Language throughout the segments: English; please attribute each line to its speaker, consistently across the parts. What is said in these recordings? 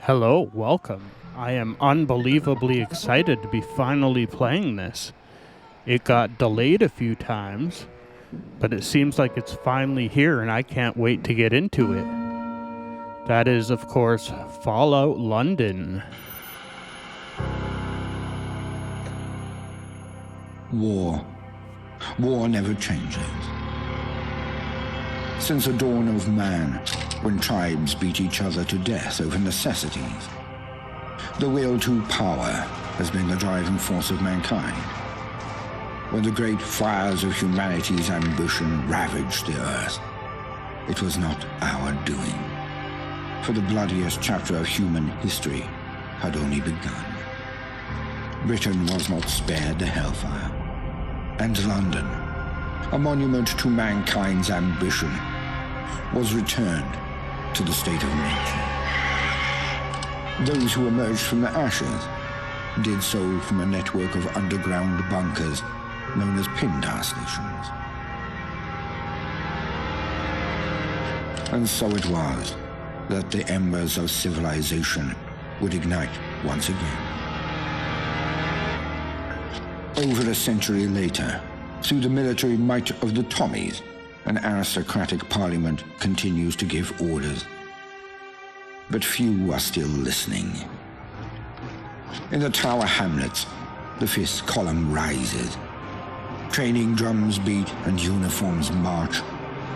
Speaker 1: Hello, welcome. I am unbelievably excited to be finally playing this. It got delayed a few times, but it seems like it's finally here and I can't wait to get into it. That is, of course, Fallout London.
Speaker 2: War. War never changes. Since the dawn of man, when tribes beat each other to death over necessities, the will to power has been the driving force of mankind. When the great fires of humanity's ambition ravaged the earth, it was not our doing, for the bloodiest chapter of human history had only begun. Britain was not spared the hellfire, and London, a monument to mankind's ambition, was returned to the state of nature. Those who emerged from the ashes did so from a network of underground bunkers known as Pindar stations. And so it was that the embers of civilization would ignite once again. Over a century later, through the military might of the Tommies, an aristocratic parliament continues to give orders. But few are still listening. In the Tower Hamlets, the fifth column rises. Training drums beat and uniforms march,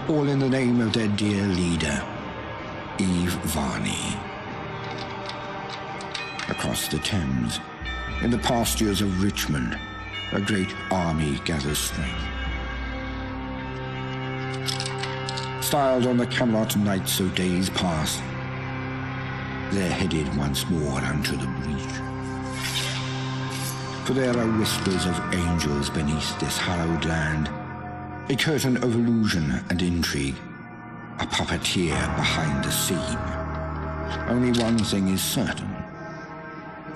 Speaker 2: all in the name of their dear leader, Eve Varney. Across the Thames, in the pastures of Richmond, a great army gathers strength. Styled on the Camelot knights of days past, they're headed once more unto the breach. For there are whispers of angels beneath this hallowed land, a curtain of illusion and intrigue, a puppeteer behind the scene. Only one thing is certain.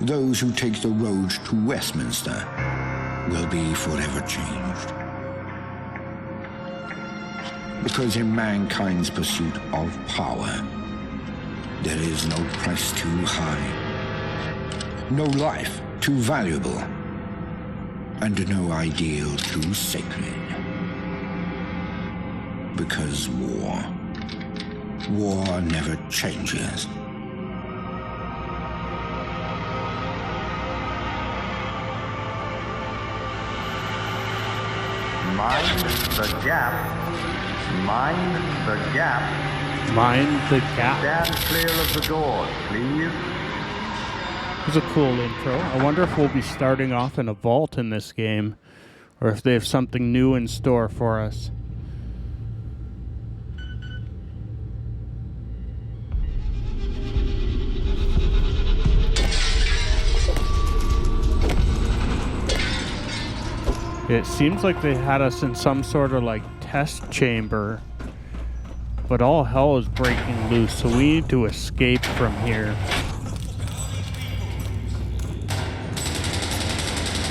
Speaker 2: Those who take the road to Westminster will be forever changed. Because in mankind's pursuit of power, there is no price too high, no life too valuable, and no ideal too sacred. Because war never changes.
Speaker 3: Mind the gap. Mind the gap.
Speaker 1: Mind the gap.
Speaker 3: Stand clear of the door, please.
Speaker 1: It was a cool intro. I wonder if we'll be starting off in a vault in this game, or if they have something new in store for us. It seems like they had us in some sort of like test chamber, but all hell is breaking loose, so we need to escape from here.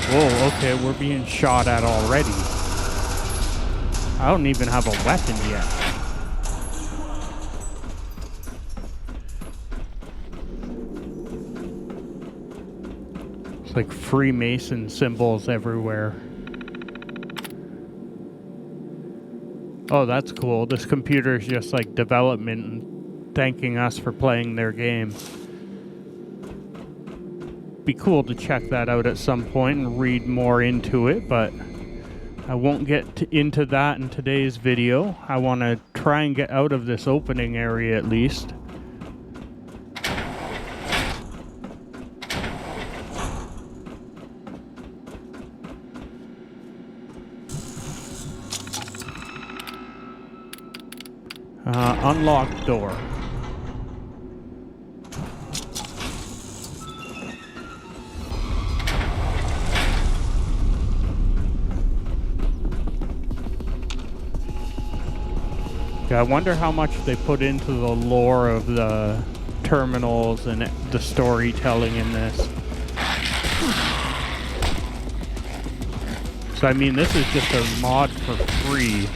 Speaker 1: Whoa, okay, we're being shot at already. I don't even have a weapon yet. It's like Freemason symbols everywhere. Oh, that's cool. This computer is just like development and thanking us for playing their game. Be cool to check that out at some point and read more into it, but I won't get into that in today's video. I want to try and get out of this opening area at least. Unlocked door. Yeah, I wonder how much they put into the lore of the terminals and the storytelling in this. So I mean, this is just a mod for free.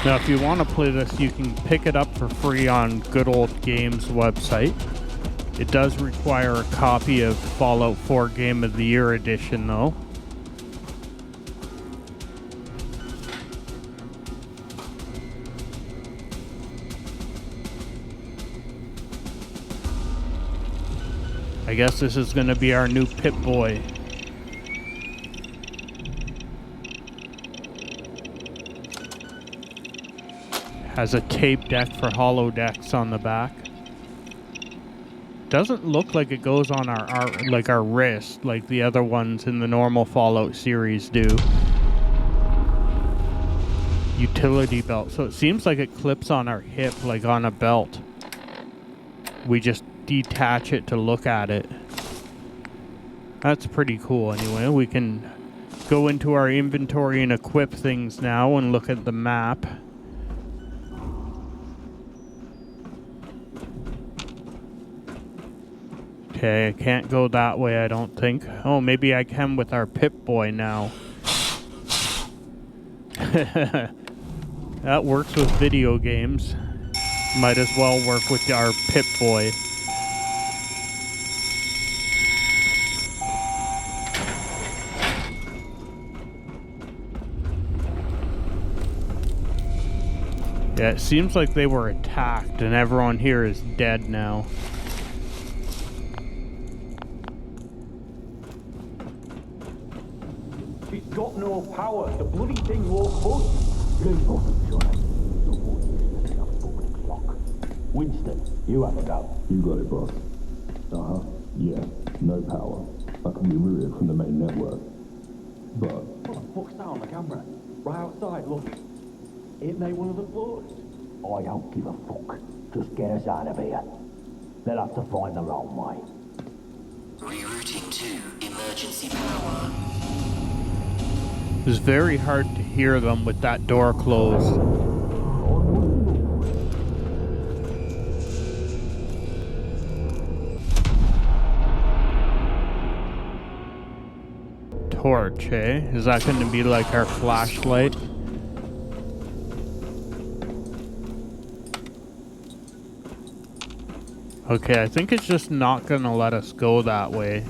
Speaker 1: Now, if you want to play this, you can pick it up for free on Good Old Games website. It does require a copy of Fallout 4 Game of the Year edition, though. I guess this is going to be our new Pip-Boy. Has a tape deck for holodecks on the back. Doesn't look like it goes on our wrist like the other ones in the normal Fallout series do. Utility belt. So it seems like it clips on our hip like on a belt. We just detach it to look at it. That's pretty cool anyway. We can go into our inventory and equip things now and look at the map. Okay, I can't go that way, I don't think. Oh, maybe I can with our Pip-Boy now. That works with video games. Might as well work with our Pip-Boy. Yeah, it seems like they were attacked and everyone here is dead now.
Speaker 4: It's got no power. The bloody thing won't budge. Winston, you have a go.
Speaker 5: You got it, boss. Uh-huh. Yeah, no power. I can be routed from the main network. But...
Speaker 4: What the fuck's that on the camera? Right outside, look. Ain't they one of the floats? I don't give a fuck. Just get us out of here. They'll have to find their own way.
Speaker 6: Rerouting to emergency power.
Speaker 1: It's very hard to hear them with that door closed. Torch, eh? Is that going to be like our flashlight? Okay, I think it's just not going to let us go that way.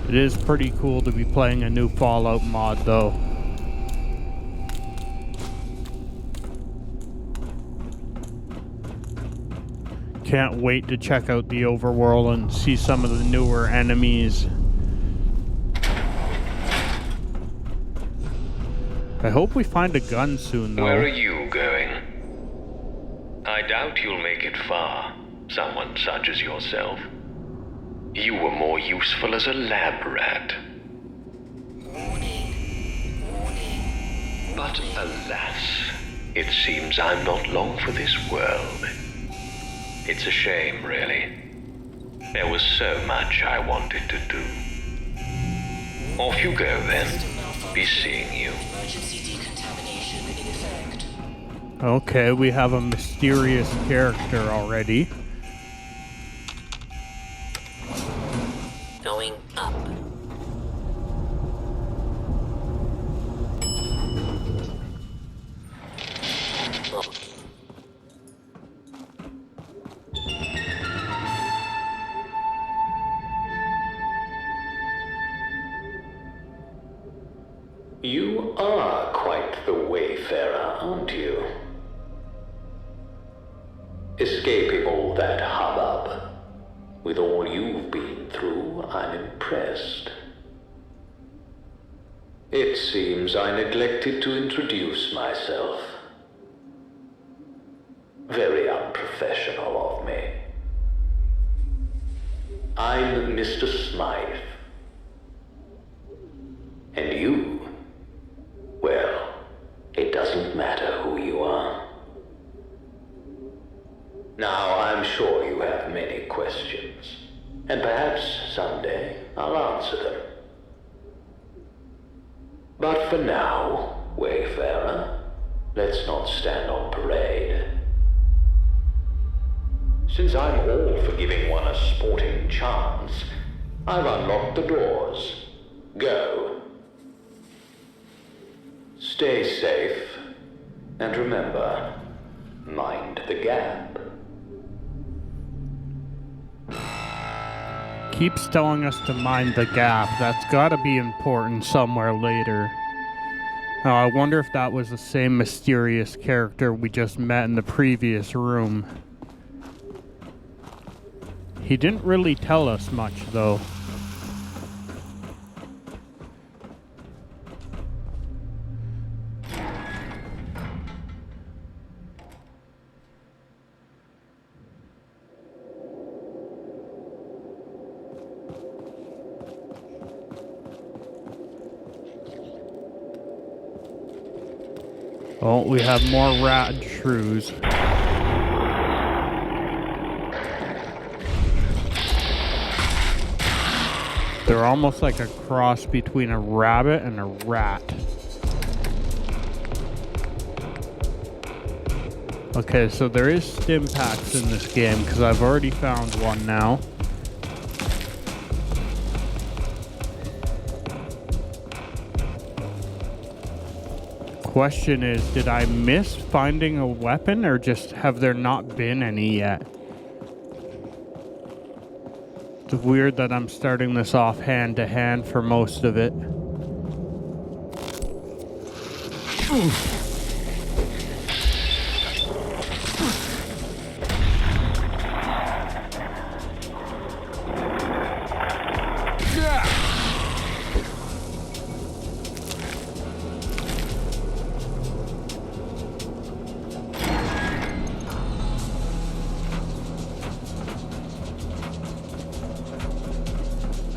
Speaker 1: It is pretty cool to be playing a new Fallout mod, though. Can't wait to check out the overworld and see some of the newer enemies. I hope we find a gun soon, though.
Speaker 7: Where are you going? I doubt you'll make it far, someone such as yourself. You were more useful as a lab rat.
Speaker 6: Warning. Warning.
Speaker 7: But alas, it seems I'm not long for this world. It's a shame, really. There was so much I wanted to do. Off you go, then. Be seeing you.
Speaker 6: Emergency decontamination in effect.
Speaker 1: Okay, we have a mysterious character already.
Speaker 6: Going up. Look.
Speaker 7: You are quite the wayfarer, aren't you? Escaping all that hubbub. With all you've been through, I'm impressed. It seems I neglected to introduce myself. Very unprofessional of me. I'm Mr. Smythe. And you? Well, it doesn't matter who you are. Now, I'm sure you have many questions, and perhaps someday I'll answer them. But for now, Wayfarer, let's not stand on parade. Since I'm all for giving one a sporting chance, I've unlocked the doors. Go. Stay safe, and remember, mind the gap.
Speaker 1: Keeps telling us to mind the gap. That's gotta be important somewhere later. Now, I wonder if that was the same mysterious character we just met in the previous room. He didn't really tell us much, though. Oh, we have more rat shrews. They're almost like a cross between a rabbit and a rat. Okay, so there is stim packs in this game because I've already found one now. Question is, did I miss finding a weapon, or just have there not been any yet? It's weird that I'm starting this off hand to hand for most of it.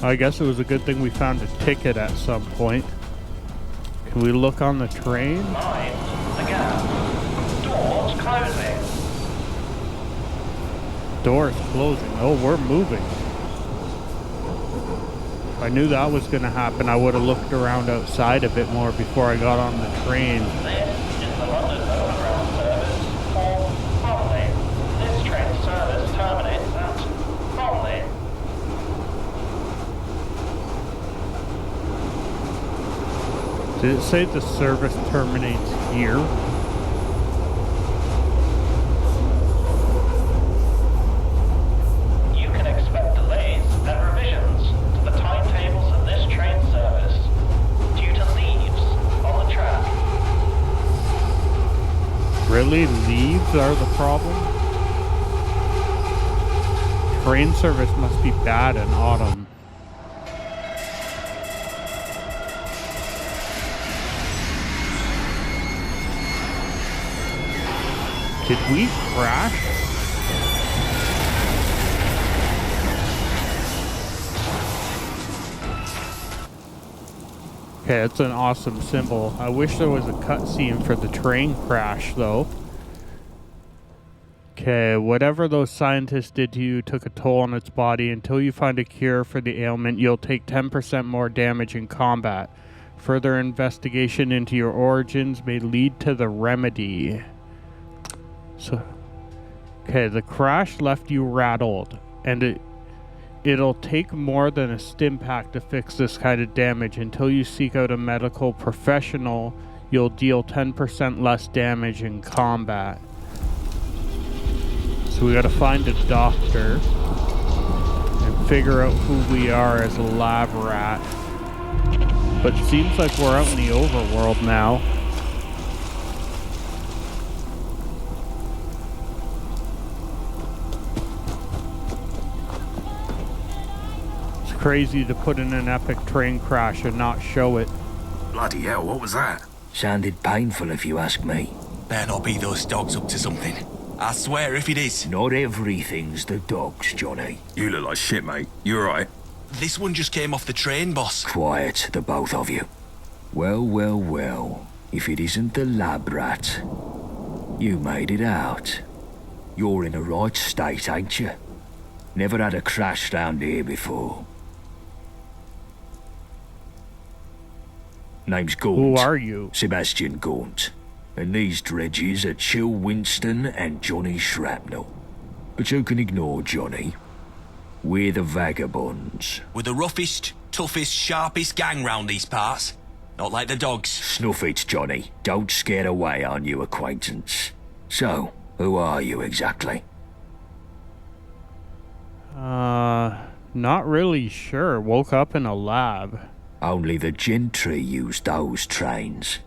Speaker 1: I guess it was a good thing we found a ticket at some point. Can we look on the train?
Speaker 8: Mind the gap. Doors closing.
Speaker 1: Doors closing. Oh, we're moving. If I knew that was going to happen, I would have looked around outside a bit more before I got on the train.
Speaker 8: This is the London Overground service for Bromley. This train service terminates at Bromley.
Speaker 1: Did it say the service terminates here?
Speaker 8: You can expect delays and revisions to the timetables of this train service due to leaves on the track.
Speaker 1: Really? Leaves are the problem? Train service must be bad in autumn. Did we crash? Okay, that's an awesome symbol. I wish there was a cutscene for the train crash, though. Okay, whatever those scientists did to you took a toll on its body. Until you find a cure for the ailment, you'll take 10% more damage in combat. Further investigation into your origins may lead to the remedy. So, okay, the crash left you rattled, and it'll take more than a stim pack to fix this kind of damage. Until you seek out a medical professional, you'll deal 10% less damage in combat. So we gotta find a doctor and figure out who we are as a lab rat. But it seems like we're out in the overworld now. Crazy to put in an epic train crash and not show it.
Speaker 9: Bloody hell, what was that?
Speaker 4: Sounded painful if you ask me.
Speaker 9: Better not be those dogs up to something. I swear if it is.
Speaker 4: Not everything's the dogs, Johnny.
Speaker 9: You look like shit, mate. You alright? This one just came off the train, boss.
Speaker 4: Quiet, the both of you. Well, well, well. If it isn't the lab rat. You made it out. You're in a right state, ain't you? Never had a crash round here before. Name's Gaunt.
Speaker 1: Who are you?
Speaker 4: Sebastian Gaunt. And these dredges are Chill Winston and Johnny Shrapnel. but you can ignore Johnny. We're the Vagabonds.
Speaker 9: We're the roughest, toughest, sharpest gang round these parts. Not like the dogs.
Speaker 4: Snuff it, Johnny. Don't scare away our new acquaintance. So, who are you exactly?
Speaker 1: Not really sure. Woke up in a lab.
Speaker 4: Only the gentry use those trains.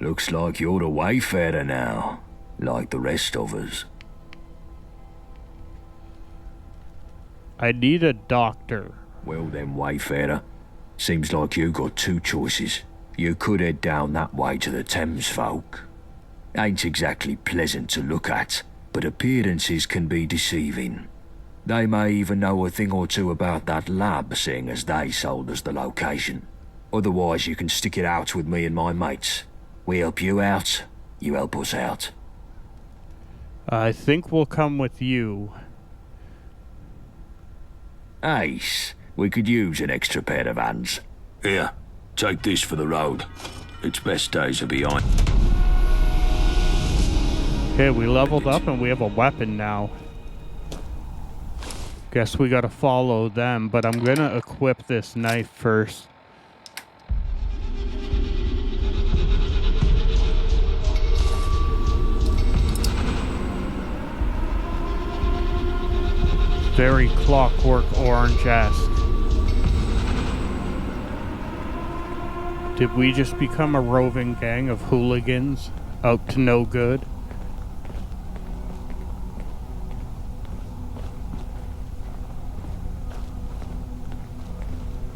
Speaker 4: Looks like you're a wayfarer now, like the rest of us.
Speaker 1: I need a doctor.
Speaker 4: Well then, wayfarer. Seems like you got two choices. You could head down that way to the Thames folk. Ain't exactly pleasant to look at, but appearances can be deceiving. They may even know a thing or two about that lab, seeing as they sold us the location. Otherwise, you can stick it out with me and my mates. We help you out, you help us out.
Speaker 1: I think we'll come with you.
Speaker 4: Ace, we could use an extra pair of hands.
Speaker 5: Here, take this for the road. Its best days are behind.
Speaker 1: Okay, we leveled up and we have a weapon now. Guess we gotta follow them, but I'm gonna equip this knife first. Very Clockwork Orange-esque. Did we just become a roving gang of hooligans out to no good?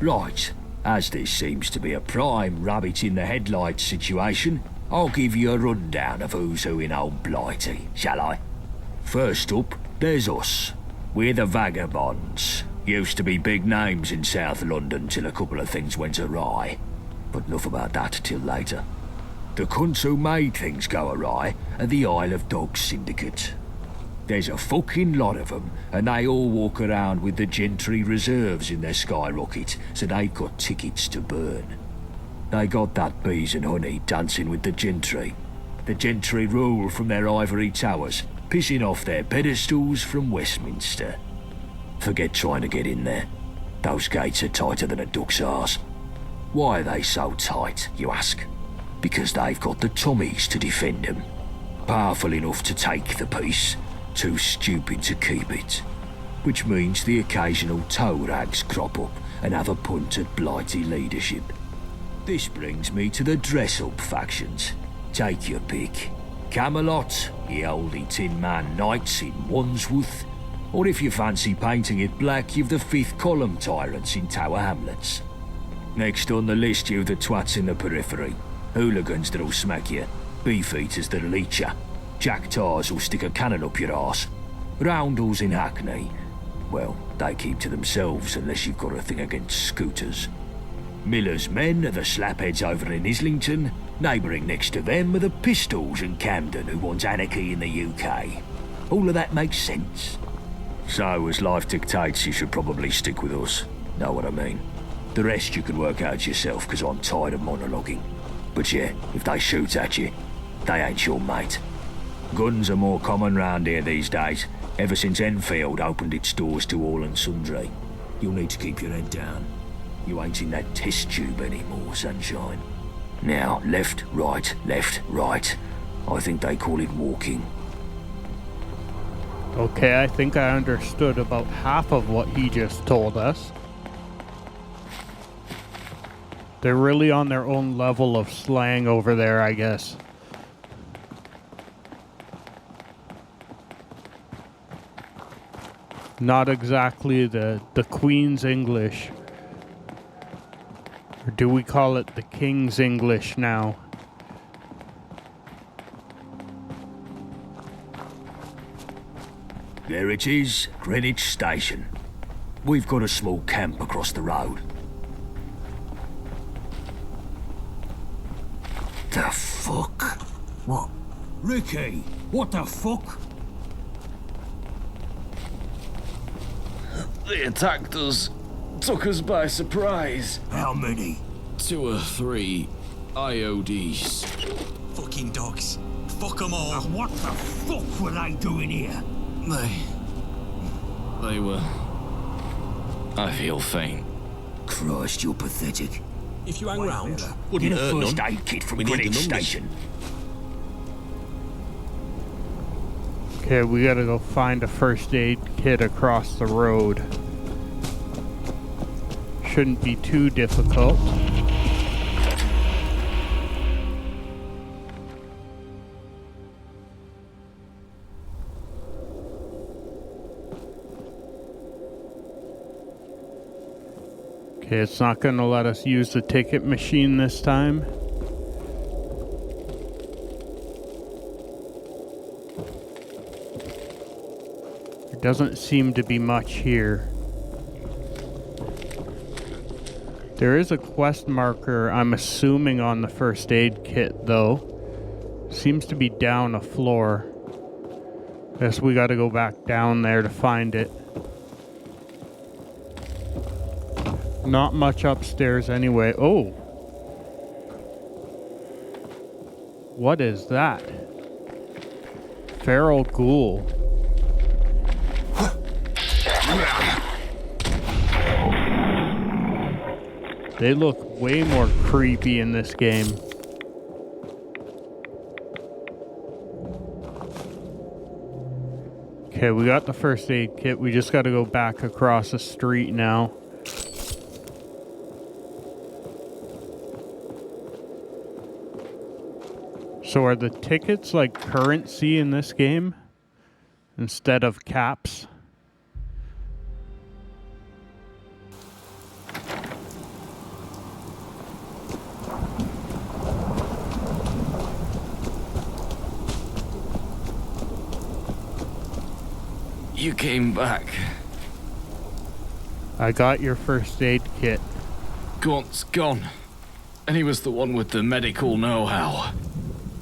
Speaker 4: Right, as this seems to be a prime rabbit in the headlights situation, I'll give you a rundown of who's who in Old Blighty, shall I? First up, there's us. We're the Vagabonds. Used to be big names in South London till a couple of things went awry. But enough about that till later. The cunts who made things go awry are the Isle of Dogs Syndicate. There's a fucking lot of them, and they all walk around with the gentry reserves in their skyrocket, so they've got tickets to burn. They got that bees and honey dancing with the gentry. The gentry rule from their ivory towers, pissing off their pedestals from Westminster. Forget trying to get in there. Those gates are tighter than a duck's arse. Why are they so tight, you ask? Because they've got the Tommies to defend them. Powerful enough to take the peace, too stupid to keep it. Which means the occasional toe rags crop up and have a punt at Blighty leadership. This brings me to the dress-up factions. Take your pick. Camelot, the oldie Tin Man Knights in Wandsworth, or if you fancy painting it black, you've the Fifth Column Tyrants in Tower Hamlets. Next on the list, you've the twats in the periphery, hooligans that'll smack you, beefeaters that'll leech you, jack tars who'll stick a cannon up your arse, roundels in Hackney. Well, they keep to themselves unless you've got a thing against scooters. Miller's men are the slapheads over in Islington. Neighbouring next to them are the Pistols in Camden who want anarchy in the UK. All of that makes sense. So, as life dictates, you should probably stick with us. Know what I mean? The rest you can work out yourself, because I'm tired of monologuing. But yeah, if they shoot at you, they ain't your mate. Guns are more common round here these days, ever since Enfield opened its doors to all and sundry. You'll need to keep your head down. You ain't in that test tube anymore, sunshine. Now, left, right. I think they call it walking.
Speaker 1: Okay, I think I understood about half of what he just told us. They're really on their own level of slang over there, I guess. Not exactly the Queen's English. Or do we call it the King's English now?
Speaker 4: There it is, Greenwich Station. We've got a small camp across the road. The fuck? What? Ricky, what the fuck?
Speaker 10: They attacked us. Took us by surprise.
Speaker 4: How many?
Speaker 10: 2 or 3 IODs.
Speaker 9: Fucking dogs. Fuck them all.
Speaker 4: What the fuck were they doing here?
Speaker 10: They were... I feel faint.
Speaker 4: Christ, you're pathetic.
Speaker 9: If you hang round, wouldn't
Speaker 4: Get a
Speaker 9: hurt
Speaker 4: first
Speaker 9: none.
Speaker 4: aid kit from
Speaker 9: We need the
Speaker 4: Greenwich
Speaker 9: numbers.
Speaker 4: Station.
Speaker 1: Okay, we gotta go find a first aid kit across the road. Shouldn't be too difficult. Okay, it's not gonna let us use the ticket machine this time. There doesn't seem to be much here. There is a quest marker, I'm assuming, on the first aid kit, though. Seems to be down a floor. Guess we gotta go back down there to find it. Not much upstairs anyway. Oh! What is that? Feral ghoul. They look way more creepy in this game. Okay, we got the first aid kit. We just got to go back across the street now. So are the tickets like currency in this game instead of caps?
Speaker 10: You came back.
Speaker 1: I got your first aid kit.
Speaker 10: Gaunt's gone. And he was the one with the medical know-how.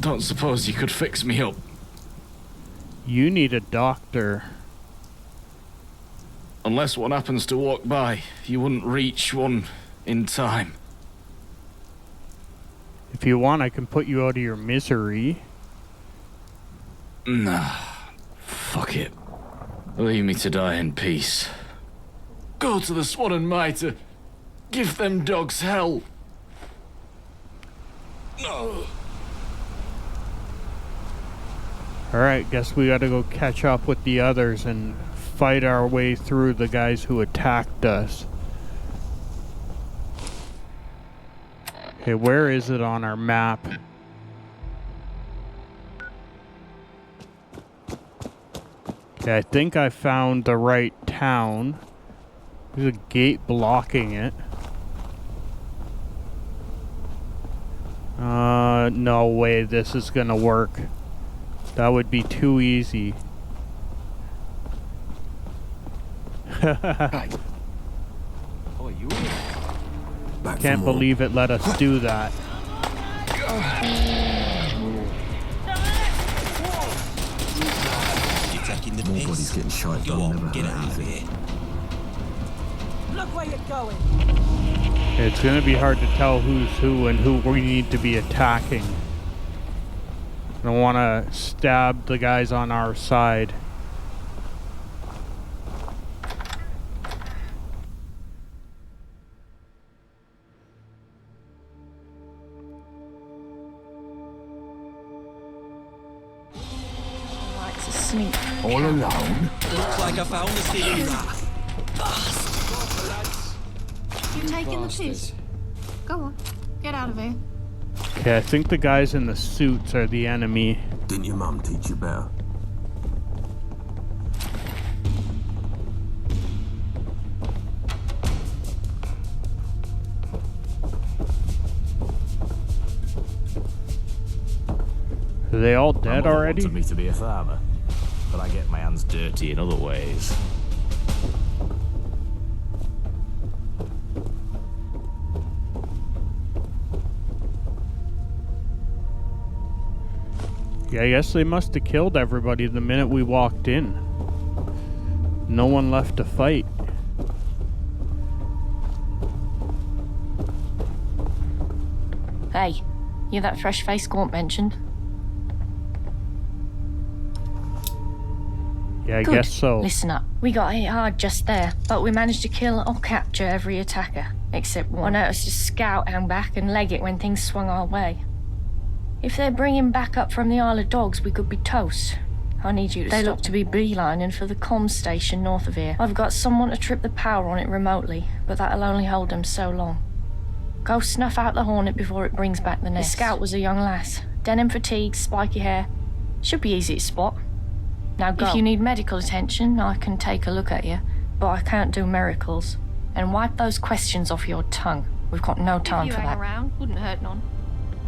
Speaker 10: Don't suppose you could fix me up.
Speaker 1: You need a doctor.
Speaker 10: Unless one happens to walk by, you wouldn't reach one in time.
Speaker 1: If you want, I can put you out of your misery.
Speaker 10: Nah. Fuck it. Leave me to die in peace. Go to the Swan and Mitre. Give them dogs hell. No.
Speaker 1: Alright, guess we gotta go catch up with the others and fight our way through the guys who attacked us. Okay, where is it on our map? Okay, I think I found the right town. There's a gate blocking it. No way this is gonna work. That would be too easy. Can't believe it let us do that.
Speaker 9: You're taking the piss.
Speaker 5: Nobody's getting shot.
Speaker 9: Go on, get out of here.
Speaker 11: Look where you're going.
Speaker 1: It's gonna be hard to tell who's who and who we need to be attacking. I don't want to stab the guys on our side.
Speaker 11: Likes to sneak.
Speaker 4: All alone?
Speaker 9: Looks like I found the hidden rat.
Speaker 12: You taking the piss? Go on, get out of here.
Speaker 1: Okay, I think the guys in the suits are the enemy.
Speaker 5: Didn't your mum teach you better?
Speaker 1: Are they all dead
Speaker 13: My mother
Speaker 1: already?
Speaker 13: wanted me to be a farmer, but I get my hands dirty in other ways.
Speaker 1: Yeah, I guess they must have killed everybody the minute we walked in. No one left to fight.
Speaker 12: Hey, you that fresh face Gaunt mentioned?
Speaker 1: Yeah, I
Speaker 14: Good.
Speaker 1: guess so.
Speaker 14: Listen up. We got hit hard just there, but we managed to kill or capture every attacker, except one. I noticed a scout hang back and leg it when things swung our way. If they're bringing back up from the Isle of Dogs, we could be toast. I need you to stop. They look to be beelining for the comm station north of here. I've got someone to trip the power on it remotely, but that'll only hold them so long. Go snuff out the Hornet before it brings back the nest. The scout was a young lass. Denim fatigues, spiky hair. Should be easy to spot. Now go. If you need medical attention, I can take a look at you, but I can't do miracles. And wipe those questions off your tongue. We've got no time for that.
Speaker 12: Around, wouldn't hurt none.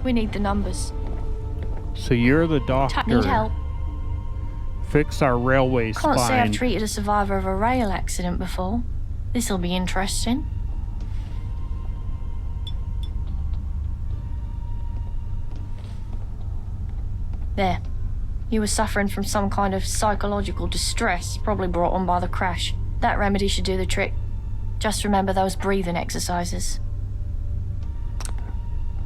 Speaker 14: We need the numbers.
Speaker 1: So you're the doctor.
Speaker 14: Need help.
Speaker 1: Fix our railway spine.
Speaker 14: Can't say I've treated a survivor of a rail accident before. This'll be interesting. There. You were suffering from some kind of psychological distress, probably brought on by the crash. That remedy should do the trick. Just remember those breathing exercises.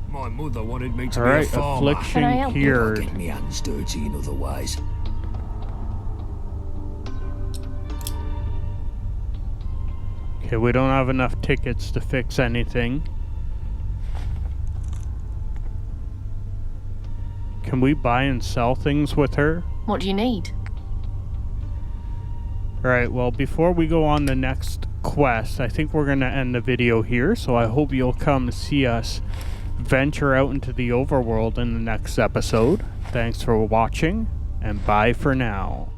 Speaker 4: My mother wanted me to
Speaker 1: All
Speaker 4: be
Speaker 1: right,
Speaker 4: a farmer.
Speaker 1: affliction cured.
Speaker 4: Get me hands dirty in other ways.
Speaker 1: Okay, we don't have enough tickets to fix anything. Can we buy and sell things with her?
Speaker 14: What do you need?
Speaker 1: Alright, well, before we go on the next quest, I think we're going to end the video here, so I hope you'll come see us venture out into the overworld in the next episode. Thanks for watching, and bye for now.